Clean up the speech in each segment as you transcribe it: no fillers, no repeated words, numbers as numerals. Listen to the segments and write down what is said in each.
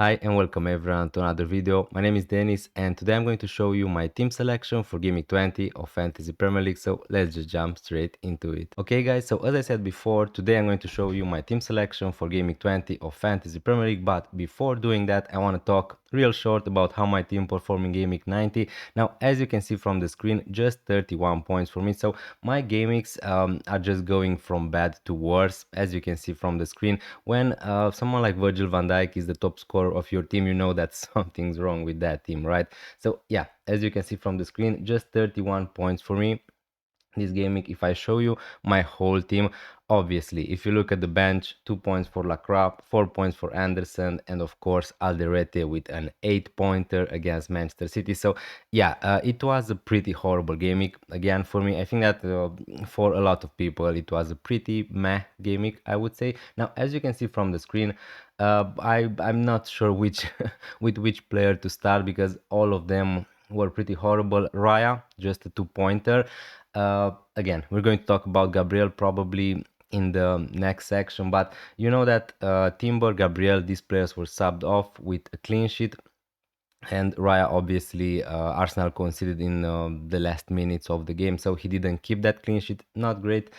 Hi and welcome everyone to another video. My name is Denis and today I'm going to show you my team selection for GW20 of Fantasy Premier League, so let's just jump straight into it. Okay guys, so as I said before, today I'm going to show you my team selection for GW20 of Fantasy Premier League, but before doing that I want to talk real short about how my team performed in Game Week 90. Now as you can see from the screen, just 31 points for me, so my game weeks are just going from bad to worse. As you can see from the screen, when someone like Virgil van Dijk is the top scorer of your team, you know that something's wrong with that team, right? So yeah, as you can see from the screen, just 31 points for me this game week. If I show you my whole team, obviously if you look at the bench, 2 points for Lacroix, 4 points for Anderson, and of course Alderete with an 8-pointer against Manchester City. So yeah, it was a pretty horrible game week again for me. I think that for a lot of people it was a pretty meh game week, I would say. Now as you can see from the screen, I'm not sure which with which player to start because all of them were pretty horrible. Raya, just a 2-pointer. Again, we're going to talk about Gabriel probably in the next section, but you know that Timber, Gabriel, these players were subbed off with a clean sheet, and Raya obviously Arsenal conceded in the last minutes of the game, so he didn't keep that clean sheet. Not great.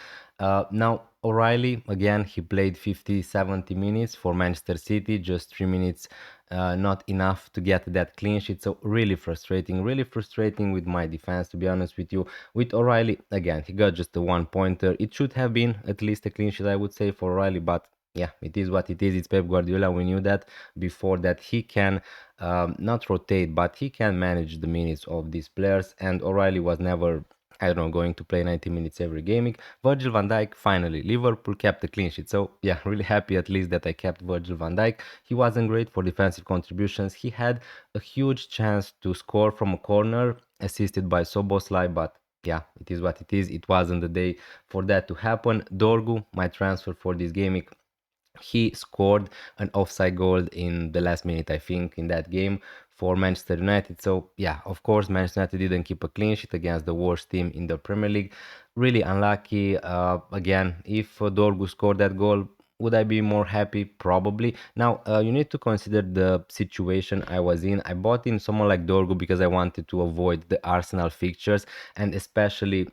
Now O'Reilly, again, he played 50-70 minutes for Manchester City, just 3 minutes, not enough to get that clean sheet. So really frustrating with my defense, to be honest with you. With O'Reilly, again, he got just a 1-pointer. It should have been at least a clean sheet, I would say, for O'Reilly, but yeah, it is what it is. It's Pep Guardiola. We knew that before, that he can not rotate, but he can manage the minutes of these players. And O'Reilly was never, I don't know, going to play 90 minutes every game. Virgil van Dijk, finally, Liverpool kept the clean sheet. So yeah, really happy at least that I kept Virgil van Dijk. He wasn't great for defensive contributions. He had a huge chance to score from a corner, assisted by Soboslai, but yeah, it is what it is. It wasn't the day for that to happen. Dorgu, my transfer for this game, he scored an offside goal in the last minute, I think, in that game for Manchester United. So yeah, of course, Manchester United didn't keep a clean sheet against the worst team in the Premier League. Really unlucky. Again, if Dorgu scored that goal, would I be more happy? Probably. Now, you need to consider the situation I was in. I bought in someone like Dorgu because I wanted to avoid the Arsenal fixtures, and especially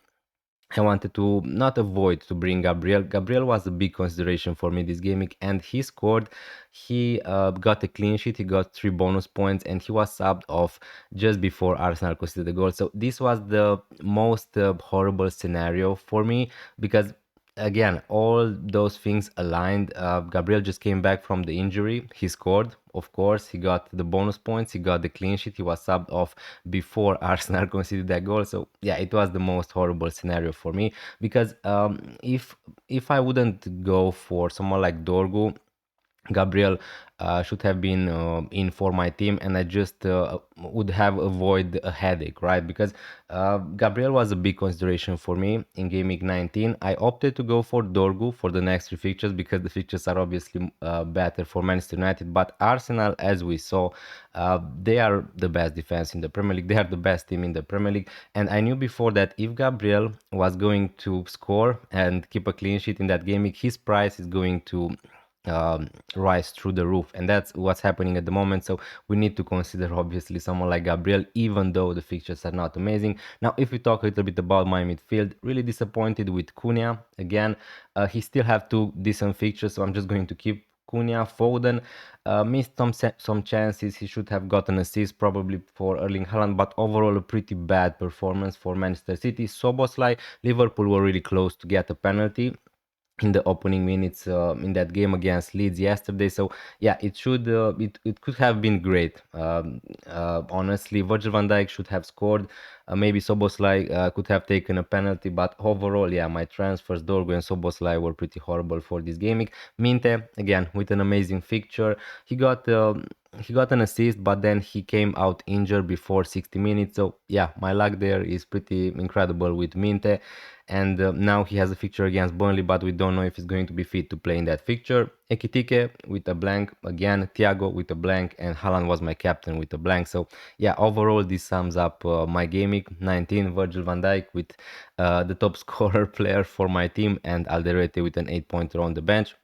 I wanted to not avoid to bring Gabriel. Gabriel was a big consideration for me this game, and he scored. He got a clean sheet. He got 3 bonus points, and he was subbed off just before Arsenal conceded the goal. So this was the most horrible scenario for me because again, all those things aligned. Gabriel just came back from the injury. He scored, of course. He got the bonus points. He got the clean sheet. He was subbed off before Arsenal conceded that goal. So yeah, it was the most horrible scenario for me because if I wouldn't go for someone like Dorgu, Gabriel should have been in for my team, and I just would have avoided a headache, right? Because Gabriel was a big consideration for me in Game Week 19. I opted to go for Dorgu for the next 3 fixtures because the fixtures are obviously better for Manchester United. But Arsenal, as we saw, they are the best defense in the Premier League. They are the best team in the Premier League, and I knew before that if Gabriel was going to score and keep a clean sheet in that game week, his price is going to rise through the roof, and that's what's happening at the moment. So we need to consider obviously someone like Gabriel, even though the fixtures are not amazing. Now if we talk a little bit about my midfield, really disappointed with Cunha again. He still have 2 decent fixtures, so I'm just going to keep Cunha. Foden missed some chances. He should have gotten assist probably for Erling Haaland, but overall a pretty bad performance for Manchester City. Soboslai, Liverpool were really close to get a penalty in the opening minutes in that game against Leeds yesterday. So yeah, it could have been great. Honestly, Virgil van Dijk should have scored. Maybe Soboslai could have taken a penalty, but overall, yeah, my transfers, Dorgu and Soboslai, were pretty horrible for this game. Minte, again, with an amazing fixture. He got an assist, but then he came out injured before 60 minutes. So yeah, my luck there is pretty incredible with Minte. And now he has a fixture against Burnley, but we don't know if he's going to be fit to play in that fixture. Ekitike with a blank, again Thiago with a blank, and Haaland was my captain with a blank. So yeah, overall this sums up my game week 19. Virgil van Dijk with the top scorer player for my team, and Alderete with an 8-pointer on the bench.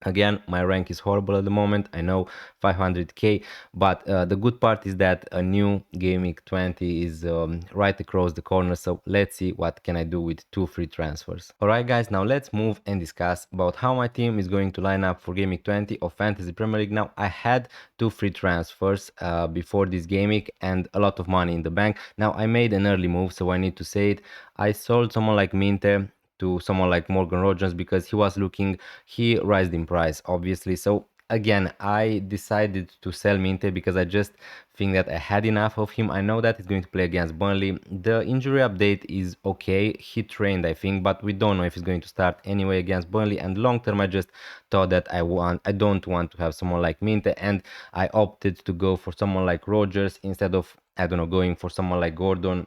Again, my rank is horrible at the moment. I know, 500k, but the good part is that a new GW20 is right across the corner. So let's see what can I do with 2 free transfers. All right, guys, now let's move and discuss about how my team is going to line up for GW20 of Fantasy Premier League. Now, I had 2 free transfers before this game week and a lot of money in the bank. Now, I made an early move, so I need to say it. I sold someone like Minte to someone like Morgan Rogers because he rised in price, obviously. So again, I decided to sell Minte because I just think that I had enough of him. I know that he's going to play against Burnley. The injury update is okay. He trained, I think, but we don't know if he's going to start anyway against Burnley. And long term, I just thought that I don't want to have someone like Minte, and I opted to go for someone like Rogers instead of, I don't know, going for someone like Gordon,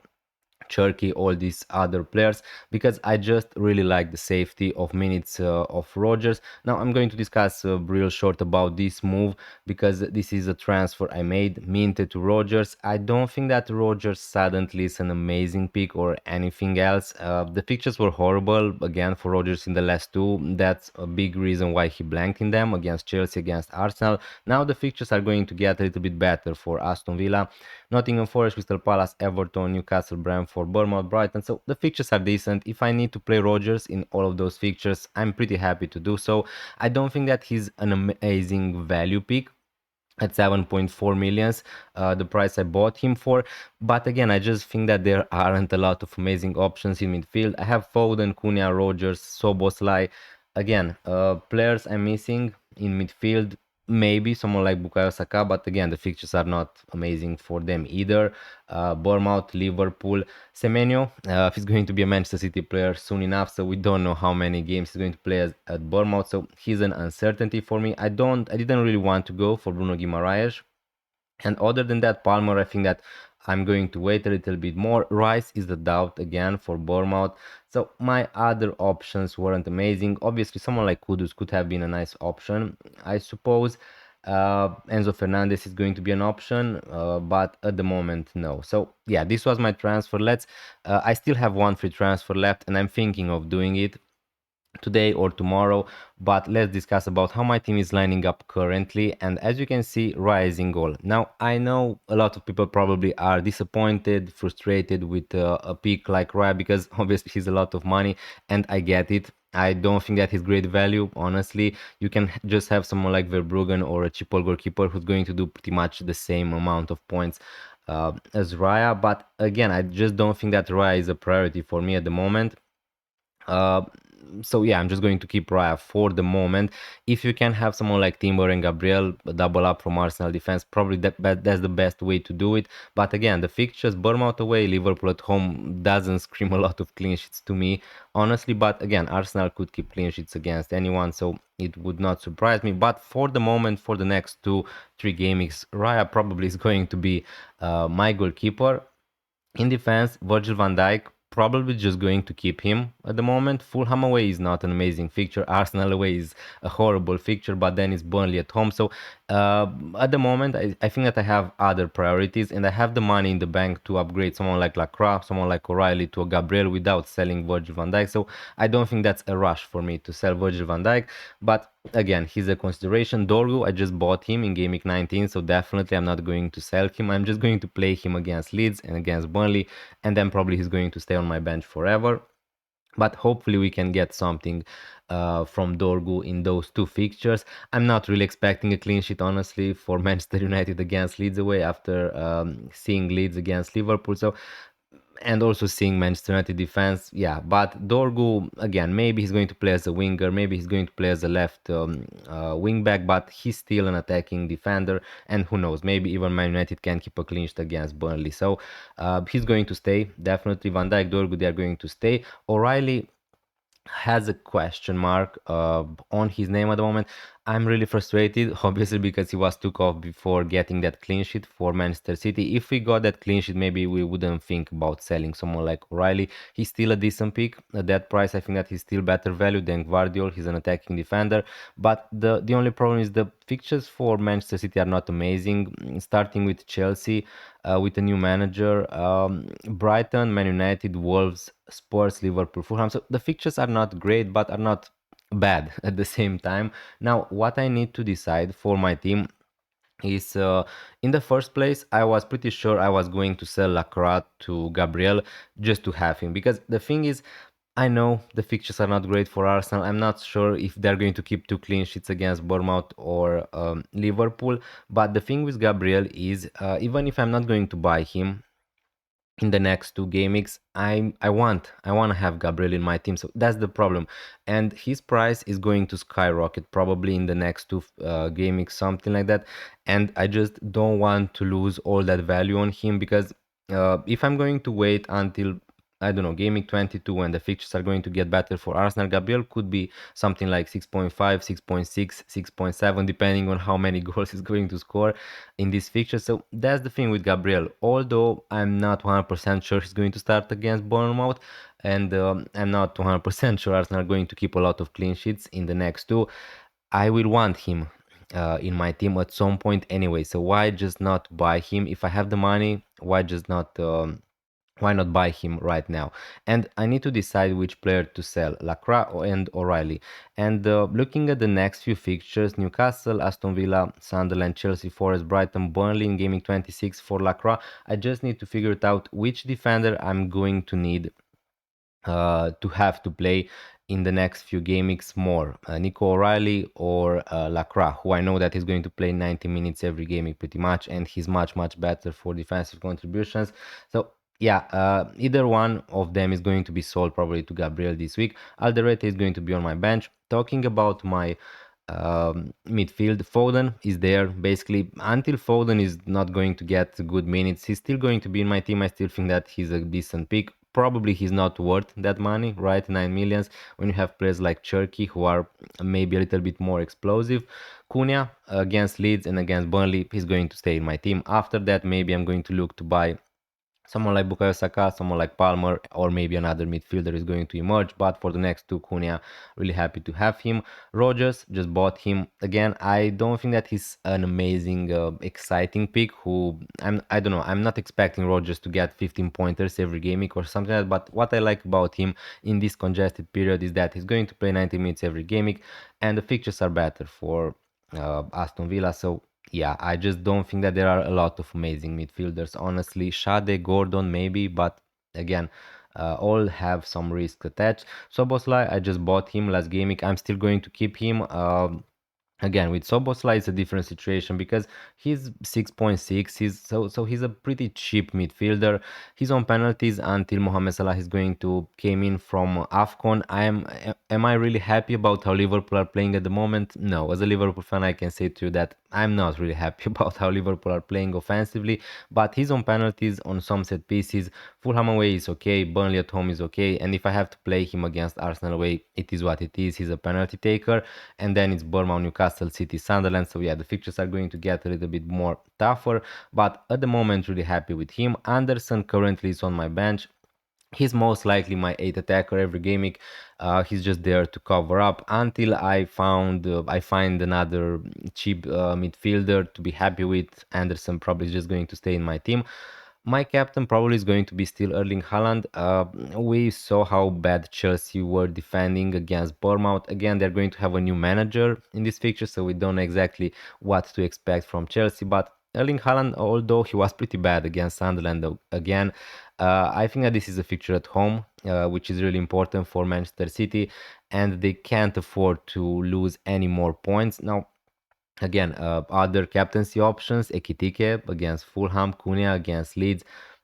Cherky, all these other players, because I just really like the safety of minutes of Rogers. Now I'm going to discuss real short about this move because this is a transfer I made, Minte to Rogers. I don't think that Rogers suddenly is an amazing pick or anything else. The fixtures were horrible again for Rogers in the last two. That's a big reason why he blanked in them against Chelsea, against Arsenal. Now the fixtures are going to get a little bit better for Aston Villa. Nottingham Forest, Crystal Palace, Everton, Newcastle, Brentford, Bournemouth, Brighton. So the fixtures are decent. If I need to play Rodgers in all of those fixtures, I'm pretty happy to do so. I don't think that he's an amazing value pick at 7.4 millions, the price I bought him for. But again, I just think that there aren't a lot of amazing options in midfield. I have Foden, Cunha, Rogers, Soboslai. Again, players I'm missing in midfield, maybe someone like Bukayo Saka, but again, the fixtures are not amazing for them either. Bournemouth, Liverpool, Semenyo, he's going to be a Manchester City player soon enough, so we don't know how many games he's going to play at Bournemouth, so he's an uncertainty for me. I didn't really want to go for Bruno Guimaraes. And other than that, Palmer, I think that I'm going to wait a little bit more. Rice is the doubt again for Bournemouth. So my other options weren't amazing. Obviously, someone like Kudus could have been a nice option, I suppose. Enzo Fernandez is going to be an option, but at the moment, no. So yeah, this was my transfer. I still have 1 free transfer left, and I'm thinking of doing it today or tomorrow, but let's discuss about how my team is lining up currently. And as you can see, Raya is in goal. Now I know a lot of people probably are disappointed, frustrated with a pick like Raya because obviously he's a lot of money, and I get it. I don't think that he's great value, honestly. You can just have someone like Verbruggen or a cheaper goalkeeper who's going to do pretty much the same amount of points as Raya. But again, I just don't think that Raya is a priority for me at the moment. uh, so yeah, I'm just going to keep Raya for the moment. If you can have someone like Timber and Gabriel double up from Arsenal defense, probably that's the best way to do it. But again, the fixtures, Bournemouth away, Liverpool at home, doesn't scream a lot of clean sheets to me, honestly. But again, Arsenal could keep clean sheets against anyone, so it would not surprise me. But for the moment, for the next 2-3 gamings, Raya probably is going to be my goalkeeper. In defense, Virgil van Dijk, probably just going to keep him at the moment. Fulham away is not an amazing fixture. Arsenal away is a horrible fixture, but then it's Burnley at home. So at the moment, I think that I have other priorities, and I have the money in the bank to upgrade someone like Lacroix, someone like O'Reilly to a Gabriel without selling Virgil van Dijk. So I don't think that's a rush for me to sell Virgil van Dijk. But again, he's a consideration. Dorgu, I just bought him in Game Week 19, so definitely I'm not going to sell him. I'm just going to play him against Leeds and against Burnley, and then probably he's going to stay on my bench forever. But hopefully we can get something from Dorgu in those 2 fixtures. I'm not really expecting a clean sheet, honestly, for Manchester United against Leeds away after seeing Leeds against Liverpool. So, and also seeing Manchester United defense, yeah. But Dorgu, again, maybe he's going to play as a winger, maybe he's going to play as a left wing back, but he's still an attacking defender, and who knows, maybe even Man United can keep a clean sheet against Burnley. So he's going to stay, definitely. Van Dijk, Dorgu, they are going to stay. O'Reilly has a question mark on his name at the moment. I'm really frustrated, obviously, because he was took off before getting that clean sheet for Manchester City. If we got that clean sheet, maybe we wouldn't think about selling someone like O'Reilly. He's still a decent pick at that price. I think that he's still better value than Guardiola. He's an attacking defender, but the only problem is the fixtures for Manchester City are not amazing. Starting with Chelsea, with a new manager, Brighton, Man United, Wolves, Spurs, Liverpool, Fulham. So the fixtures are not great, but are not bad at the same time. Now, what I need to decide for my team is, in the first place, I was pretty sure I was going to sell Lacroix to Gabriel just to have him, because the thing is, I know the fixtures are not great for Arsenal. I'm not sure if they're going to keep two clean sheets against Bournemouth or Liverpool. But the thing with Gabriel is, even if I'm not going to buy him in the next two game weeks, I want to have Gabriel in my team. So that's the problem, and his price is going to skyrocket probably in the next two game weeks, something like that. And I just don't want to lose all that value on him, because if I'm going to wait until, I don't know, gaming 22, when the fixtures are going to get better for Arsenal, Gabriel could be something like 6.5, 6.6, 6.7, depending on how many goals he's going to score in this fixture. So that's the thing with Gabriel. Although I'm not 100% sure he's going to start against Bournemouth, and I'm not 100% sure Arsenal are going to keep a lot of clean sheets in the next two, I will want him in my team at some point anyway. So why just not buy him if I have the money? Why not buy him right now? And I need to decide which player to sell, Lacroix and O'Reilly. And looking at the next few fixtures, Newcastle, Aston Villa, Sunderland, Chelsea, Forest, Brighton, Burnley in gaming 26 for Lacroix, I just need to figure it out which defender I'm going to need to have to play in the next few game weeks more, Nico O'Reilly or Lacroix, who I know that he's going to play 90 minutes every game week pretty much, and he's much better for defensive contributions. So yeah, either one of them is going to be sold probably to Gabriel this week. Alderete is going to be on my bench. Talking about my midfield, Foden is there basically until Foden is not going to get good minutes. He's still going to be in my team. I still think that he's a decent pick. Probably he's not worth that money, right? 9 millions, when you have players like Cherky who are maybe a little bit more explosive. Cunha against Leeds and against Burnley, he's going to stay in my team. After that, maybe I'm going to look to buy someone like Bukayo Saka, someone like Palmer, or maybe another midfielder is going to emerge. But for the next two, Cunha, really happy to have him. Rogers, just bought him. Again, I don't think that he's an amazing, exciting pick. I don't know, I'm not expecting Rogers to get 15 pointers every game week or something like that. But what I like about him in this congested period is that he's going to play 90 minutes every game week, and the fixtures are better for Aston Villa. So yeah, I just don't think that there are a lot of amazing midfielders. Honestly, Shade, Gordon, maybe, but again, all have some risk attached. Soboslai, I just bought him last game week. I'm still going to keep him. Again, with Soboslai, it's a different situation because he's 6.6. So he's a pretty cheap midfielder. He's on penalties until Mohamed Salah is going to came in from AFCON. Am I really happy about how Liverpool are playing at the moment? No. As a Liverpool fan, I can say to you that I'm not really happy about how Liverpool are playing offensively. But he's on penalties, on some set pieces. Fulham away is okay. Burnley at home is okay. And if I have to play him against Arsenal away, it is what it is. He's a penalty taker. And then it's Bournemouth, Newcastle, City, Sunderland. So yeah, the fixtures are going to get a little bit more tougher. But at the moment, really happy with him. Anderson currently is on my bench. He's most likely my 8 attacker every game week. He's just there to cover up until I find another cheap midfielder to be happy with. Anderson probably is just going to stay in my team. My captain probably is going to be still Erling Haaland. We saw how bad Chelsea were defending against Bournemouth. Again, they're going to have a new manager in this fixture, so we don't know exactly what to expect from Chelsea. But Erling Haaland, although he was pretty bad against Sunderland again, I think that this is a fixture at home, which is really important for Manchester City, and they can't afford to lose any more points. Now, again, other captaincy options: Ekitike against Fulham, Cunha against Leeds.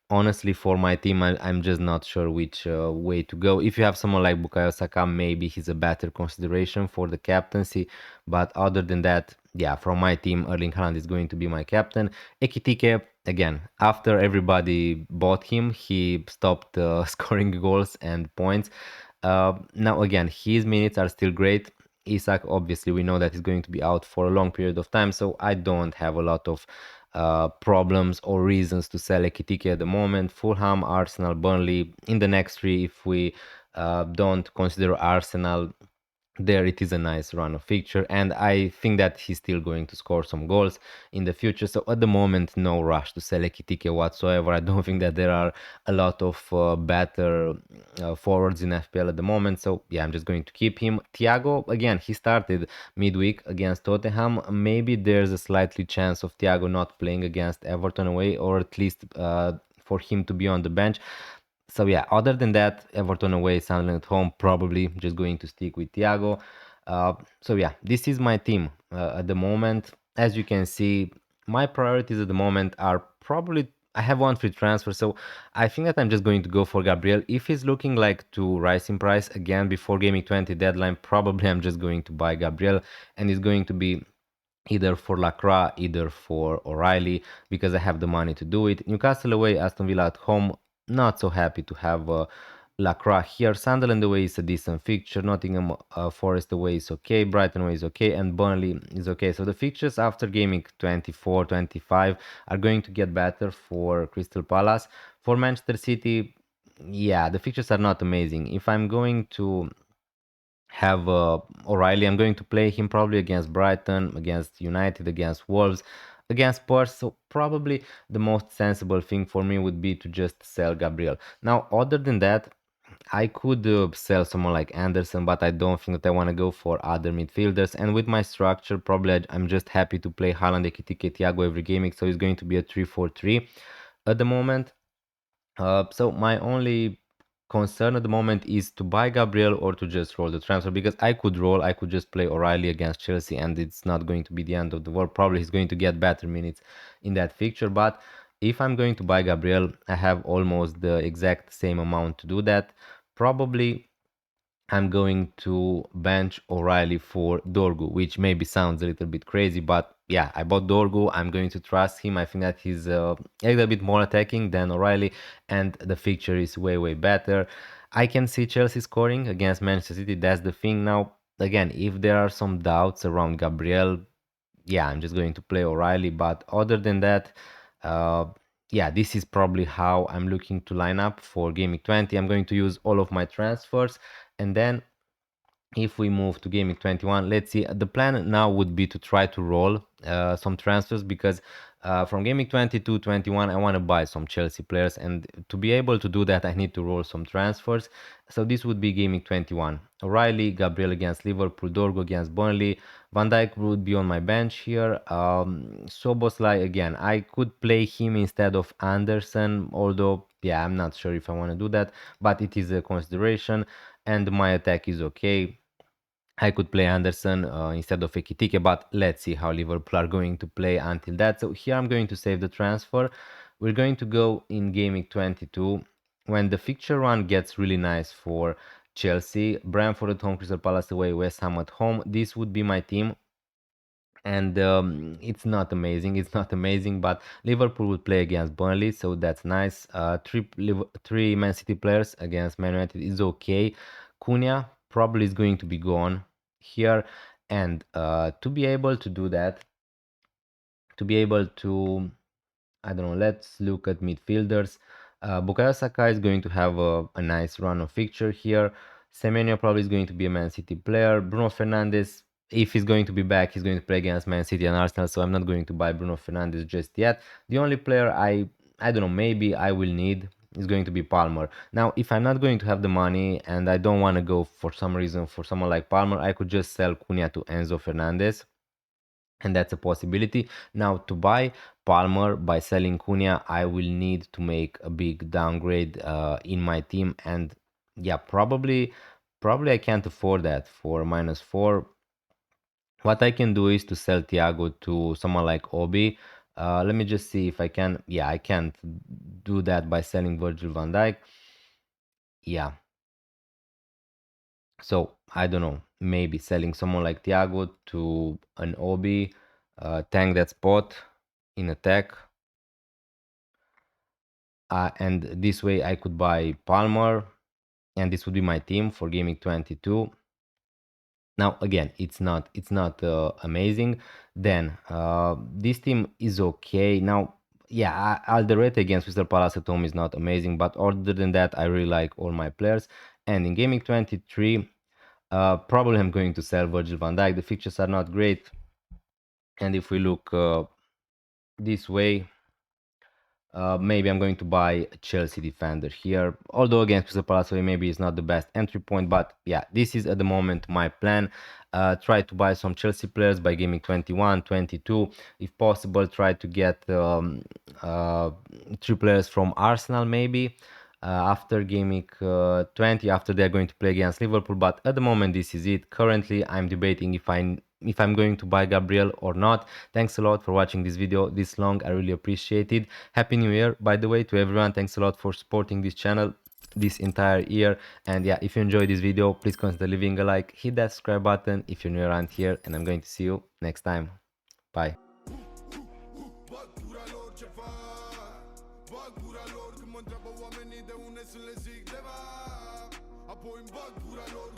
Honestly, for my team, I'm just not sure which way to go. If you have someone like Bukayo Saka, maybe he's a better consideration for the captaincy. But other than that, yeah, from my team, Erling Haaland is going to be my captain. Ekitike, again, after everybody bought him, he stopped scoring goals and points. Now, again, his minutes are still great. Isak, obviously, we know that he's going to be out for a long period of time, so I don't have a lot of problems or reasons to sell Ekitike at the moment. Fulham, Arsenal, Burnley in the next three, if we don't consider Arsenal. there it is a nice run of fixture, and I think that he's still going to score some goals in the future. So at the moment, no rush to sell Ekitike whatsoever. I don't think that there are a lot of better forwards in FPL at the moment. So yeah, I'm just going to keep him. Thiago, again, he started midweek against Tottenham. Maybe there's a slightly chance of Thiago not playing against Everton away, or at least for him to be on the bench. So yeah, other than that, Everton away, Sunderland at home, probably just going to stick with Thiago. So yeah, this is my team at the moment. As you can see, my priorities at the moment are probably I have one free transfer, so I think that I'm just going to go for Gabriel. If he's looking like to rise in price again before Gaming 20 deadline, probably I'm just going to buy Gabriel, and it's going to be either for Lacroix, either for O'Reilly, because I have the money to do it. Newcastle away, Aston Villa at home. Not so happy to have Lacroix here. Sunderland away is a decent fixture. Nottingham Forest away is okay. Brighton away is okay. And Burnley is okay. So the fixtures after gaming 24, 25 are going to get better for Crystal Palace. For Manchester City, yeah, the fixtures are not amazing. If I'm going to have O'Reilly, I'm going to play him probably against Brighton, against United, against Wolves, against Spurs. So probably the most sensible thing for me would be to just sell Gabriel. Now, other than that, I could sell someone like Anderson, but I don't think that I want to go for other midfielders. And with my structure, probably I'm just happy to play Haaland, Ekitike, Thiago every gaming. So it's going to be a 3-4-3 at the moment. So my only concern at the moment is to buy Gabriel or to just roll the transfer, because I could roll, I could just play O'Reilly against Chelsea and it's not going to be the end of the world. Probably he's going to get better minutes in that fixture, but if I'm going to buy Gabriel, I have almost the exact same amount to do that. Probably I'm going to bench O'Reilly for Dorgu, which maybe sounds a little bit crazy, but yeah, I bought Dorgu. I'm going to trust him. I think that he's a little bit more attacking than O'Reilly, and the fixture is way, way better. I can see Chelsea scoring against Manchester City. That's the thing. Now, again, if there are some doubts around Gabriel, yeah, I'm just going to play O'Reilly. But other than that, uh, yeah, this is probably how I'm looking to line up for Gaming 20. I'm going to use all of my transfers, and then if we move to gaming 21, let's see, the plan now would be to try to roll some transfers, because from gaming 20 to 21 I want to buy some Chelsea players, and to be able to do that I need to roll some transfers. So this would be gaming 21: O'Reilly, Gabriel against Liverpool, Dorgo against Burnley, Van Dijk would be on my bench here. Soboslai, again, I could play him instead of Anderson, although yeah, I'm not sure if I want to do that, but it is a consideration. And my attack is okay. I could play Anderson instead of Ekitike, but let's see how Liverpool are going to play until that. So here I'm going to save the transfer. We're going to go in gaming 22 when the fixture run gets really nice for Chelsea. Brentford at home, Crystal Palace away, West Ham at home. This would be my team, and it's not amazing. It's not amazing, but Liverpool would play against Burnley, so that's nice. Three Man City players against Man United is okay. Cunha probably is going to be gone here, and to be able to do that, to be able to, I don't know, let's look at midfielders. Bukayo Saka is going to have a nice run of fixture here. Semenyo probably is going to be a Man City player. Bruno Fernandes, if he's going to be back, he's going to play against Man City and Arsenal, so I'm not going to buy Bruno Fernandes just yet. The only player I don't know, maybe I will need is going to be Palmer. Now, if I'm not going to have the money and I don't want to go for some reason for someone like Palmer, I could just sell Cunha to Enzo Fernandez, and that's a possibility. Now, to buy Palmer by selling Cunha, I will need to make a big downgrade in my team, and yeah, probably I can't afford that for -4. What I can do is to sell Thiago to someone like Obi. Let me just see if I can. Yeah, I can't do that by selling Virgil van Dijk. Yeah, so I don't know, maybe selling someone like Thiago to an Obi, tank that spot in attack. And this way I could buy Palmer, and this would be my team for gaming 22. Now again, it's not amazing. Then this team is okay. Now yeah, Alderete against Crystal Palace at home is not amazing, but other than that I really like all my players. And in gaming 23, Probably I'm going to sell Virgil van Dijk. The fixtures are not great, and if we look this way, maybe I'm going to buy a Chelsea defender here. Although against Crystal Palace maybe it's not the best entry point, but yeah, this is at the moment my plan. Try to buy some Chelsea players by gaming 21, 22. If possible, try to get 3 players from Arsenal maybe. After gaming 20, after they're going to play against Liverpool. But at the moment, this is it. Currently, I'm debating if I'm going to buy Gabriel or not. Thanks a lot for watching this video this long. I really appreciate it. Happy New Year, by the way, to everyone. Thanks a lot for supporting this channel this entire year. And yeah, if you enjoyed this video, please consider leaving a like, hit that subscribe button if you're new around here, and I'm going to see you next time. Bye. Bag pura lor, când mă întreabă oamenii de unde sunt le zic de va. Apoi îmi bag pura lor.